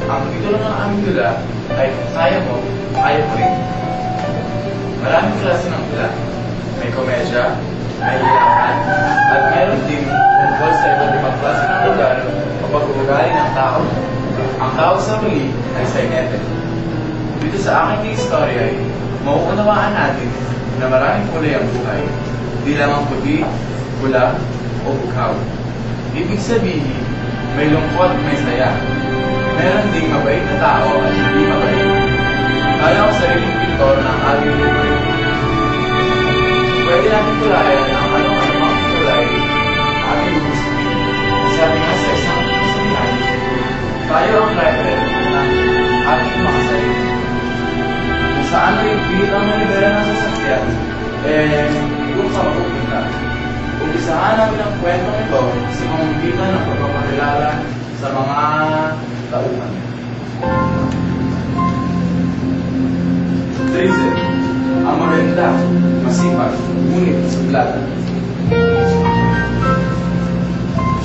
Ang titulo ng aming dula ay kung kaya mo, kaya ko rin. Maraming klase ng dula. May komedya, may hilakan, at mayroon din tungkol sa iba't ibang klase ng lugar o pag-uugali ng tao. Ang tawag sa huli ay sainete. Dito sa aking istorya ay mauunawaan natin na maraming kulay ang buhay, di lamang puti, pula, o bughaw. Ibig sabihin, may lungkot at may saya. Meron ding mabait na tao at hindi mabait. Kaya ako sariling pintor ng ating libre. Pwede natin tulayan ang anong kulay ating gugustuhin. Sabi nga sa isang kasabihan, tayo ang driver ng ating mga sarili. Kung saan rin pilit ang malibera ng sasakyan, doon ka mapupunta. Umpisahan namin ang kwentong ito sa pamamagitan ng pagpapakilala sa mga tauhan. Trizel, ang maganda, masipag, ngunit suplada.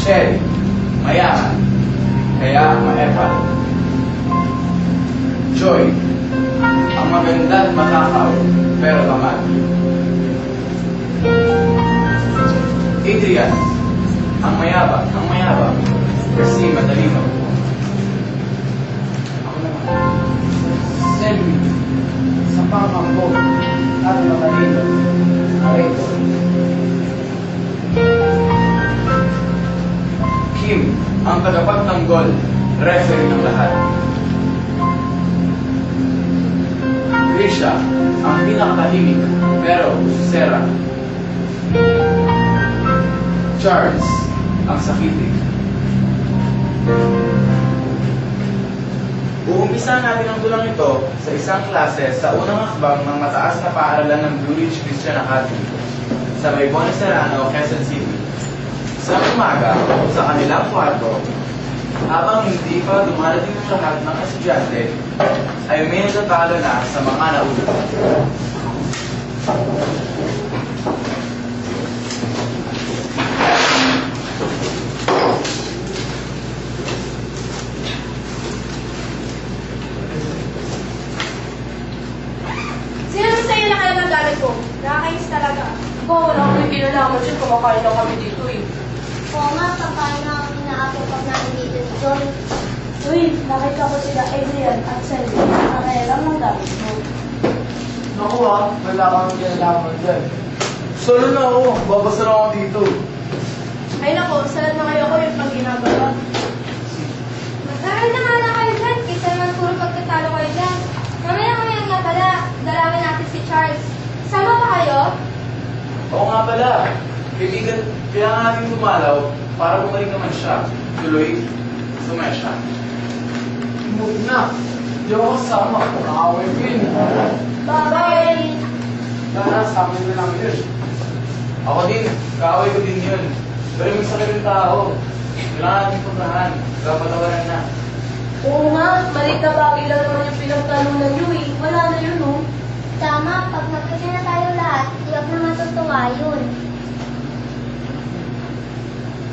Cherry, mayaman, kaya maepal. Joy, ang maganda at matakaw, pero tamad. Adrian, ang mayabang, kasi matalino. Ako naman. Selby, sa pangambog at matalino. Areto. Kim, ang tagapagtanggol, referee ng lahat. Risha, ang pinakatahimik, pero sera. Charles, ang sakitin. Uumpisa natin ang tulang ito sa isang klase sa unang akbang ng mataas na paaralan ng Blue Ridge Christian Academy sa may Boni Serrano, Quezon City. Sa umaga, sa kanilang kwarto, habang hindi pa dumarating ang lahat ng estudyante, ay may natatalo na sa mga nauna. Nakakainis talaga. Ikaw, wala kami kinalaman siya. Kumakain lang kami dito eh. Oo nga, kakain na ang inaapit pag namin dito ni John. Uy, nakita ko sila Adrian at Selby. Nakailam ng gamit mo. Naku wala kang kinalaman dyan. Solo na ako, babasa na ako dito. Ay nako, salad na kayo ko yung pag ginagawa. Mag-aral na nga lang kayo dyan, kaysa naman puro pagkatalo kayo dyan. Mamaya nga pala, dalawin natin si Charles. Sama pa kayo? Oo nga pala, kaibigan, kailangan natin dumalaw para bumalik naman siya. Tuloy, sumaya siya. Huwag na. Hindi ako kasama. Nakaway ko yun. Bye-bye! Tara, sa amin na lang yun. Ako din, kaaway ko din yun. Pero may sakit yung tao. Kailangan natin puntahan, kapatawaran na. Oo nga, maliit na bagay lang naman yung pinagtalunan niyo eh. Wala na yun oh. Tama, pag magkasya na tayo lahat, di ako na matutuwa yun.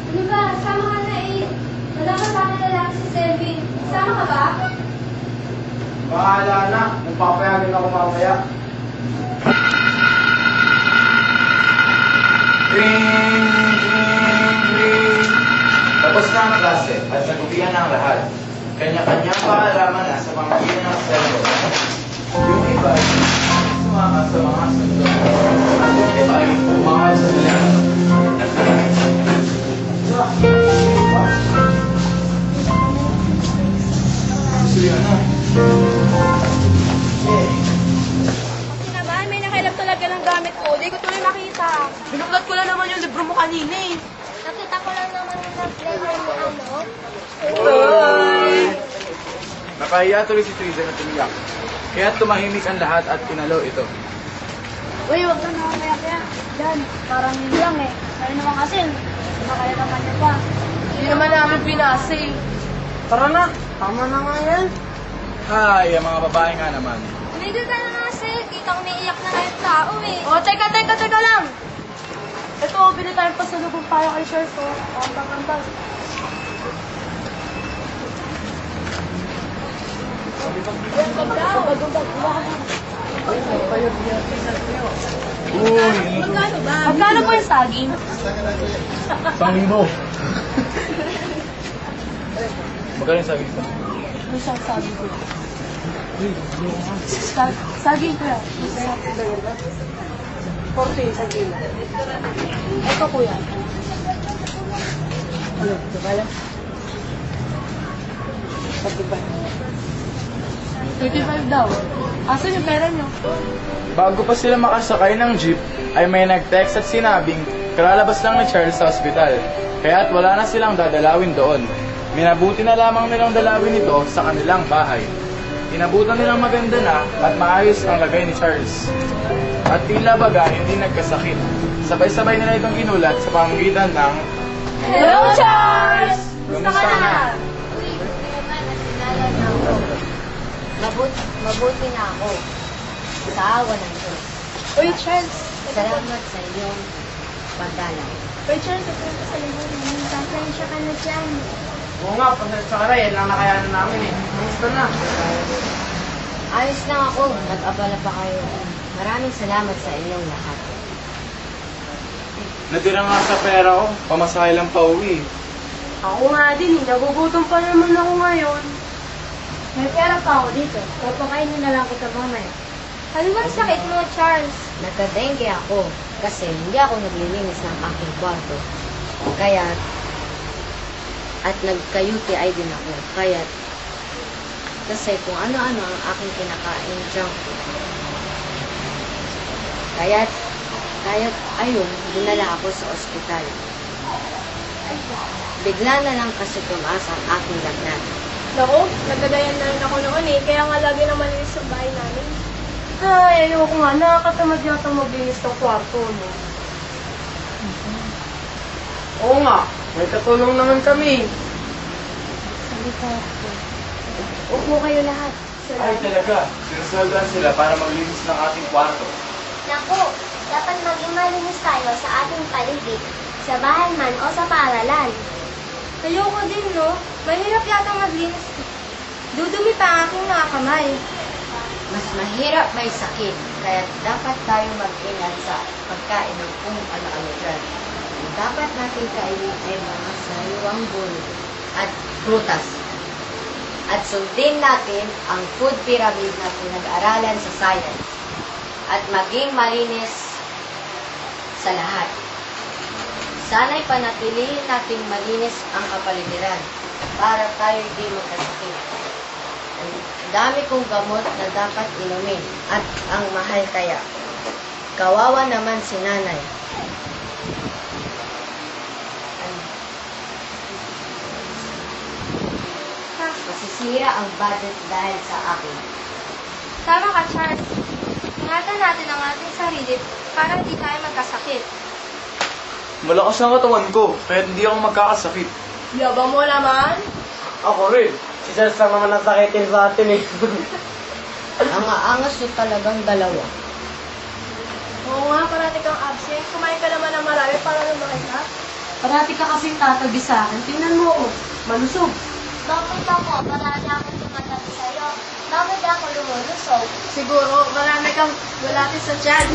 Ano ba? Sama ka na eh. Wala ka sana lalaki si Selby. Sama ka ba? Bahala na. Kung papayagan ako mamaya. Ring, ring, ring. Tapos na ang klase at nagupihan na ang lahat. Kanya-kanyang paalaman na sa pamagitan ng servo. Yung iba ay sumama sa mga sundo. At yung iba ay umangal sa dalaman. Gusto yun na. Kasi naman, may nakilap talaga ng gamit ko. Di ko tuloy nakita. Binuklat ko lang naman yung libro mo kanina eh. Nakita ko lang naman yung nag-flavor mo ano. Nakahiya tuloy si Triza na tumiyak. Kaya tumahimik ang lahat at pinalo ito. Uy, huwag ka na kaya. Yan, parang yun lang eh. Kaya naman kasi, nakaya naman niya pa. Hindi naman namin pinasa eh. Tara na. Tama na nga yan. Hay, ang mga babae nga naman. Tumigil ka na nga, Sel. Kita ko naiiyak na kayong tao eh. Oh, teka lang. Ito, bili tayong pasalubong para kay Chef oh. Kanta-kanta. Uy! Magkano ba? Magkano po yung saging? 1,000. Magkano yung sabi ko? Ano siyang saging ko? Saging ko yan. 40 sa kilo. Ito kuya. Ano? Ito ba lang? 35 daw. Asan yung pera nyo? Bago pa sila makasakay ng jeep, ay may nag-text at sinabing kalalabas lang ni Charles sa ospital. Kaya't wala na silang dadalawin doon. Minabuti na lamang nilang dalawin ito sa kanilang bahay. Inabutan nilang maganda na at maayos ang lagay ni Charles. At tila baga hindi nagkasakit. Sabay-sabay nila itong inulat sa pamamagitan ng Hello, Charles! Kumusta na? Uy, buti naman at sinala na ako. Mabuti na ako. Sa awa ng Diyos. Uy, Charles. Salamat sa iyong pagdalaw. Uy, Charles, ito yung kasalimutan mo. Pasensya ka na dyan. Oo nga, pasensya ka na. Yan lang nakayanan namin eh. Kamusta na? Ayos lang ako. Nag-abala pa kayo. Maraming salamat sa inyong lahat. Natira nga sa pera ko, pamasahe lang pa uwi. Ako nga din, nagugutom pa naman ako ngayon. May pera pa ako dito. Papakainin na lang kita mamaya. Ano bang sakit mo, Charles? Nagka-dengue ako kasi hindi ako naglilinis ng aking kwarto. Kaya, at nagka-UTI din ako. Kaya, kasi kung ano-ano ang aking kinakain, junk food. Kaya ayun, dinala ako sa ospital. Bigla na lang kasi tumaas ang aking lagnat. Naku, nagkagayan na rin ako noon eh. Kaya nga lagi na malinis sa bahay namin. Ay, ayoko nga. Nakakatamad yata maglinis ng kwarto, no? Oo nga, may katulong naman kami. Upo kayo lahat. Ay talaga, sinasweldoan sila para maglinis ng ating kwarto. Naku, dapat maging malinis tayo sa ating paligid, sa bahay man o sa paaralan. Ayoko din, no? Mahirap yata maglinis. Dudumi pa ang aking mga kamay. Mas mahirap may sakit, kaya dapat tayo mag-ingat sa pagkain ng kung ano-ano dyan. Ang dapat natin kainin ay mga sariwang gulay at prutas. At sundin natin ang food pyramid na pinag-aralan sa science. At maging malinis sa lahat. Sana'y panatilihin nating malinis ang kapaligiran para tayo hindi magkasakit. Ang dami kong gamot na dapat inumin at ang mahal kaya. Kawawa naman si nanay. Masisira ang budget dahil sa akin. Tama ka, Charles. Ingatan natin ang ating sarili para hindi tayo magkasakit. Malakas ang katawan ko, kaya hindi ako magkakasakit. Yabang mo naman. Ako rin. Si Charles lang naman nasakitin sa atin eh. Ang aangas nyo talagang dalawa. Oo nga, parati kang absent. Kumain ka naman ng marami para lumaki ka. Parati ka kasing tatabi sa akin. Tingnan mo, oh. Malusog. Bakit ako? Marami akong tumatabi sa'yo. Bakit ako lumulusog? Siguro, marami kang gulatis sa tiyan.